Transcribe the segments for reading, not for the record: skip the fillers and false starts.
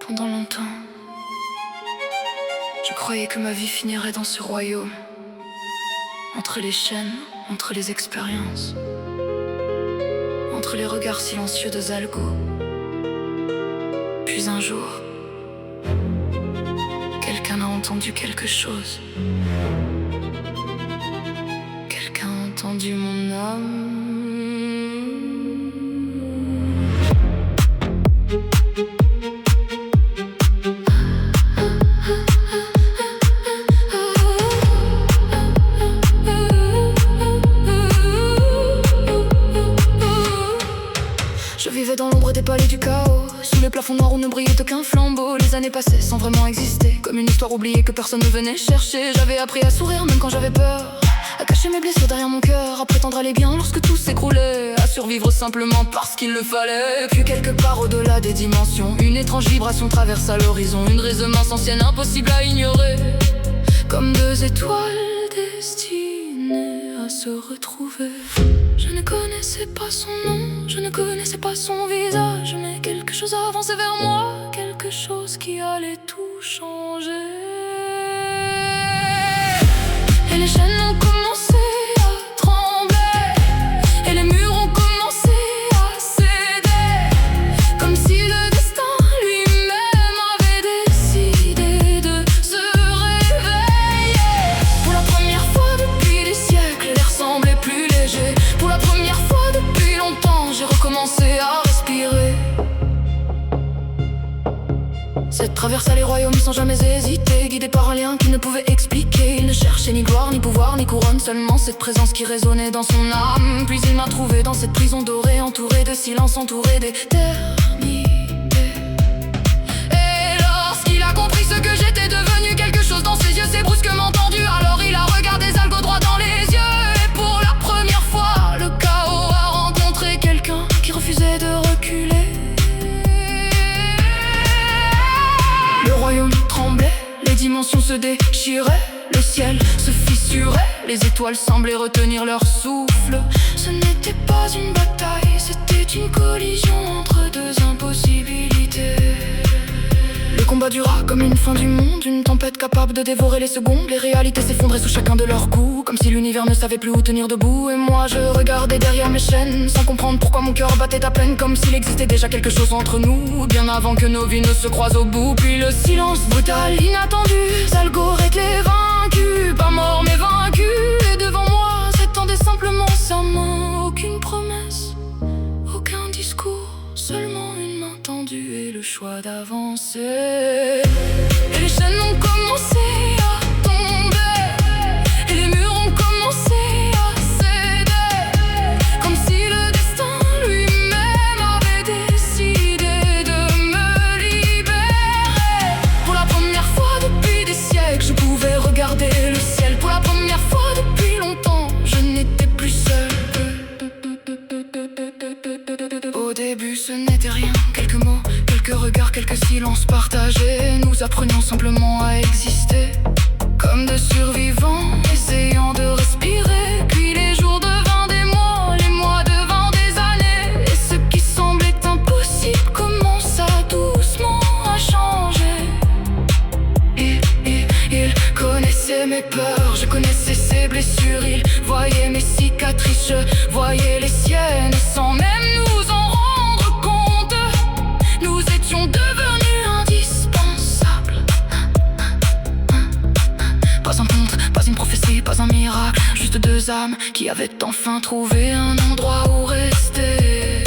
Pendant longtemps, je croyais que ma vie finirait dans ce royaume, entre les chaînes, entre les expériences, entre les regards silencieux de Zalgo. Puis un jour, quelqu'un a entendu quelque chose. Quelqu'un a entendu mon âme. Je vivais dans l'ombre des palais du chaos, sous les plafonds noirs où ne brillait aucun flambeau. Les années passaient sans vraiment exister, comme une histoire oubliée que personne ne venait chercher. J'avais appris à sourire même quand j'avais peur, à cacher mes blessures derrière mon cœur, à prétendre aller bien lorsque tout s'écroulait, à survivre simplement parce qu'il le fallait. Puis quelque part au-delà des dimensions, une étrange vibration traversa l'horizon, une résonance ancienne impossible à ignorer, comme deux étoiles destinées à se retrouver. Je ne connaissais pas son nom, je ne connaissais pas son visage, mais quelque chose avançait vers moi, quelque chose qui allait tout changer. Et les chaînes ont commencé à trembler, et les murs ont commencé à céder, comme si le destin lui-même avait décidé de se réveiller. Pour la première fois depuis des siècles, l'air semblait plus léger. Pour la première fois depuis longtemps, j'ai recommencé à respirer. Cette traverse les royaumes sans jamais hésiter, guidée par un lien qu'il ne pouvait expliquer. Il ne cherchait ni gloire, ni pouvoir, ni couronne, seulement cette présence qui résonnait dans son âme. Puis il m'a trouvé dans cette prison dorée, entourée de silence, entourée d'éternité. Et lorsqu'il a compris ce que j'étais devenu, quelque chose dans ses yeux s'est brusquement tendu. Alors il a regardé Zalgo droit dans les yeux, et pour la première fois, le chaos a rencontré quelqu'un qui refusait de reculer. Le royaume tremblait, les dimensions se déchiraient, le ciel se fissurait, les étoiles semblaient retenir leur souffle. Ce n'était pas une bataille, c'était une collision entre deux impossibilités. Le combat dura comme une fin du monde, une tempête capable de dévorer les secondes. Les réalités s'effondraient sous chacun de leurs coups, comme si l'univers ne savait plus où tenir debout. Et moi je regardais derrière mes chaînes, sans comprendre pourquoi mon cœur battait à peine, comme s'il existait déjà quelque chose entre nous, bien avant que nos vies ne se croisent au bout. Puis le silence brutal, inattendu, Zalgo était vaincu, pas mort mais vaincu. Et devant moi s'étendait simplement sa main, aucune promesse, aucun discours, seulement une main tendue et le choix d'avancer. Et les chaînes ont commencé à tomber, et les murs ont commencé à céder, comme si le destin lui-même avait décidé de me libérer. Pour la première fois depuis des siècles, je pouvais regarder le ciel. Pour la première fois depuis longtemps, je n'étais plus seul. Au début ce n'était rien, quelques mots, quelques regards, quelques silences partagés. Nous apprenions simplement à exister, comme de survivants, essayant de respirer. Puis les jours devinrent des mois, les mois devinrent des années, et ce qui semblait impossible commença doucement à changer. Il connaissait mes peurs, je connaissais ses blessures. Il voyait mes cicatrices, je voyais les siennes, et sans même nous en rendre compte, nous étions devenus indispensables. Pas un conte, pas une prophétie, pas un miracle, juste deux âmes qui avaient enfin trouvé un endroit où rester.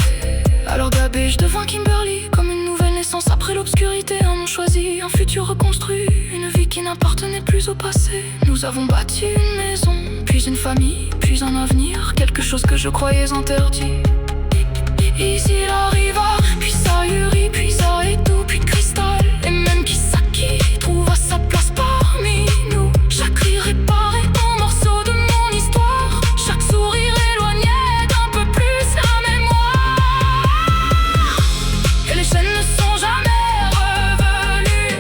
Alors Gabé, je devins Kimberly, comme une nouvelle naissance après l'obscurité. Un nom choisi, un futur reconstruit, une vie qui n'appartenait plus au passé. Nous avons bâti une maison, puis une famille, puis un avenir, quelque chose que je croyais interdit. Ici il arriva, puis ça Yuri, puis ça et tout, puis Cristal, et même Kisaki trouva sa place parmi nous. Chaque rire réparé en morceaux de mon histoire, chaque sourire éloignait d'un peu plus la mémoire. Et les chaînes ne sont jamais revenues,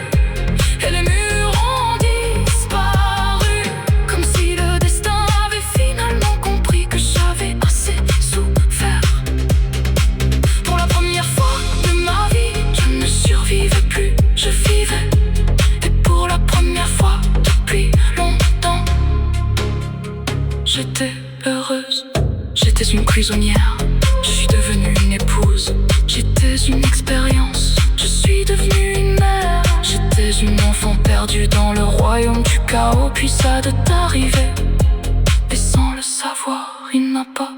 et les murs ont disparu, comme si le destin avait finalement compris que j'avais assez souffert. Pour la première fois j'étais heureuse. J'étais une prisonnière, je suis devenue une épouse. J'étais une expérience, je suis devenue une mère. J'étais une enfant perdue dans le royaume du chaos. Puis ça de t'arriver, et sans le savoir, il n'a pas